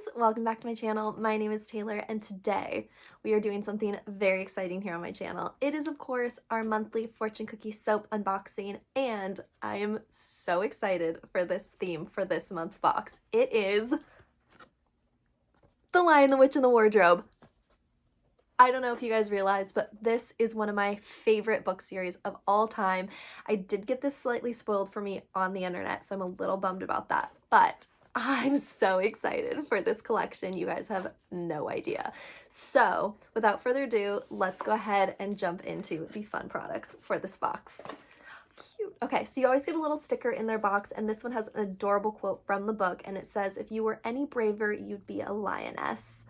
loves, welcome back to my channel. My name is Taylor and today we are doing something very exciting here on my channel. It is of course our monthly fortune cookie soap unboxing and I am so excited for this theme for this month's box. It is The Lion, the Witch, and the Wardrobe. I don't know if you guys realize, but this is one of my favorite book series of all time. I did get this slightly spoiled for me on the internet, so I'm a little bummed about that, but I'm so excited for this collection. You guys have no idea. So without further ado, let's go ahead and jump into the fun products for this box. Cute. Okay, so you always get a little sticker in their box, and this one has an adorable quote from the book, and it says, "If you were any braver, you'd be a lioness."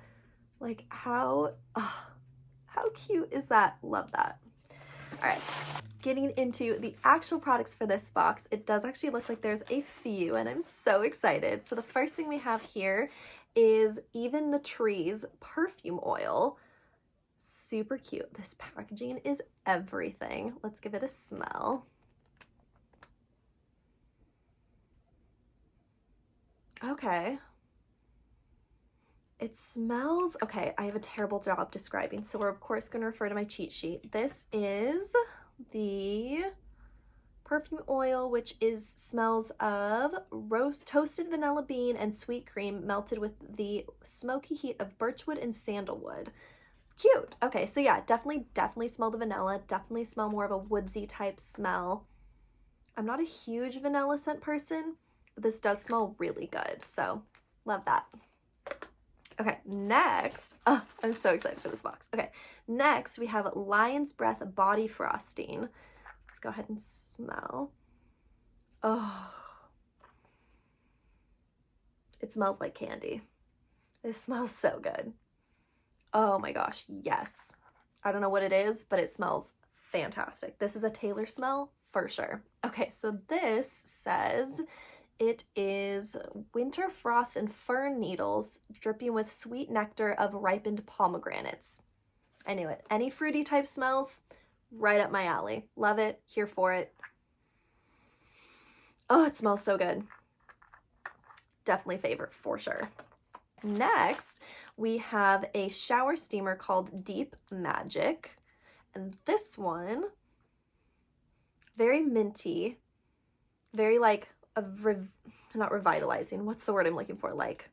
Like how cute is that? Love that. All right, getting into the actual products for this box, it does actually look like there's a few and I'm so excited. So the first thing we have here is Even the Trees perfume oil. Super cute. This packaging is everything. Let's give it a smell. Okay. It smells, okay, I have a terrible job describing, so we're of course going to refer to my cheat sheet. This is the perfume oil, which smells of toasted vanilla bean and sweet cream melted with the smoky heat of birchwood and sandalwood. Cute. Okay, so yeah, definitely smell the vanilla. Definitely smell more of a woodsy type smell. I'm not a huge vanilla scent person, but this does smell really good, so love that. Okay, next, I'm so excited for this box. Okay, next we have Lion's Breath Body Frosting. Let's go ahead and smell. Oh, it smells like candy. It smells so good. Oh my gosh, yes. I don't know what it is, but it smells fantastic. This is a Taylor smell for sure. Okay, so this says it is winter frost and fern needles dripping with sweet nectar of ripened pomegranates. I knew it. Any fruity type smells, right up my alley. Love it. Here for it. Oh, it smells so good. Definitely favorite for sure. Next, we have a shower steamer called Deep Magic. And this one, very minty, very like not revitalizing. What's the word I'm looking for? Like,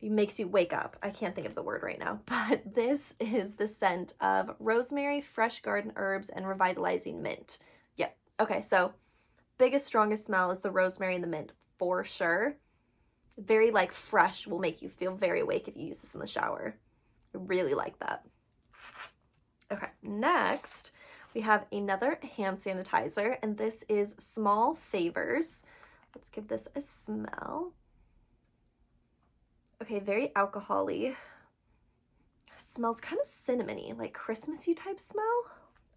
it makes you wake up. I can't think of the word right now, but this is the scent of rosemary, fresh garden herbs, and revitalizing mint. Yep. Okay, so biggest, strongest smell is the rosemary and the mint for sure. Very like fresh, will make you feel very awake if you use this in the shower. I really like that. Okay, next we have another hand sanitizer, and this is Small Favors. Let's give this a smell. Okay, very alcohol-y. Smells kind of cinnamony, like Christmassy type smell.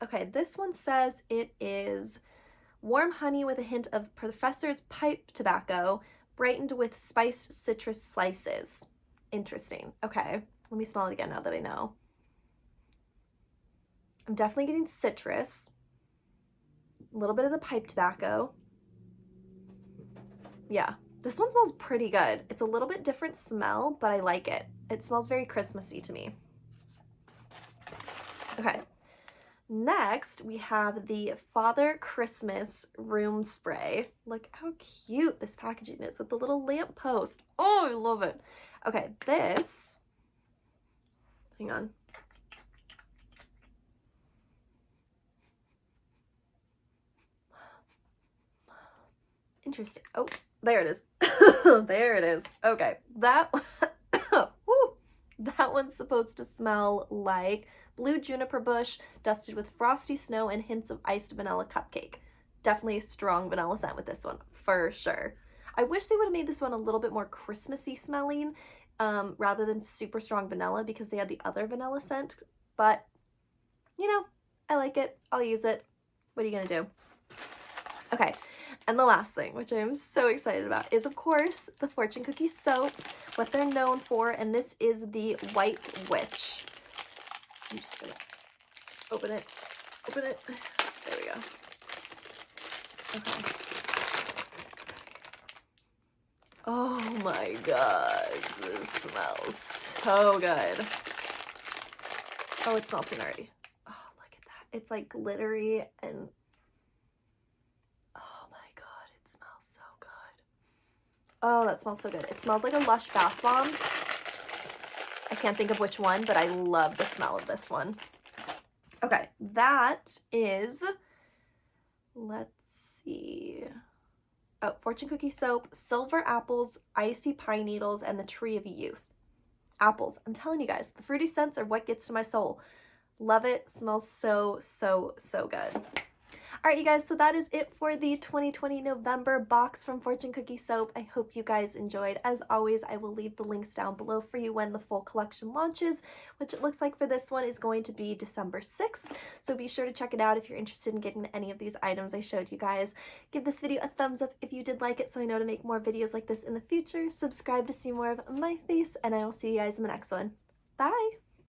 Okay, this one says it is warm honey with a hint of Professor's pipe tobacco, brightened with spiced citrus slices. Interesting. Okay, let me smell it again now that I know. I'm definitely getting citrus, a little bit of the pipe tobacco. Yeah, this one smells pretty good. It's a little bit different smell, but I like it. It smells very Christmassy to me. Okay, next we have the Father Christmas room spray. Look how cute this packaging is with the little lamp post. Oh, I love it. Okay, this, hang on. Interesting. Oh, there it is. There it is. Okay, that that one's supposed to smell like blue juniper bush dusted with frosty snow and hints of iced vanilla cupcake. Definitely a strong vanilla scent with this one for sure. I wish they would have made this one a little bit more Christmassy smelling rather than super strong vanilla, because they had the other vanilla scent, but you know, I like it. I'll use it. What are you gonna do? Okay. And the last thing, which I'm so excited about, is of course the fortune cookie soap, what they're known for, and this is the White Witch. I'm just gonna open it. There we go. Okay. Oh my god, this smells so good. Oh, it's melting already. Oh, look at that. It's like glittery and oh my god, it smells so good. Oh, that smells so good. It smells like a Lush bath bomb. I can't think of which one, but I love the smell of this one. Okay, that is, let's see. Oh, Fortune Cookie Soap, Silver Apples, Icy Pine Needles, and the Tree of Youth. Apples. I'm telling you guys, the fruity scents are what gets to my soul. Love it. Smells so, so, so good. All right, you guys, so that is it for the 2020 November box from Fortune Cookie Soap. I hope you guys enjoyed. As always, I will leave the links down below for you when the full collection launches, which it looks like for this one is going to be December 6th. So be sure to check it out if you're interested in getting any of these items I showed you guys. Give this video a thumbs up if you did like it so I know to make more videos like this in the future. Subscribe to see more of my face, and I will see you guys in the next one. Bye!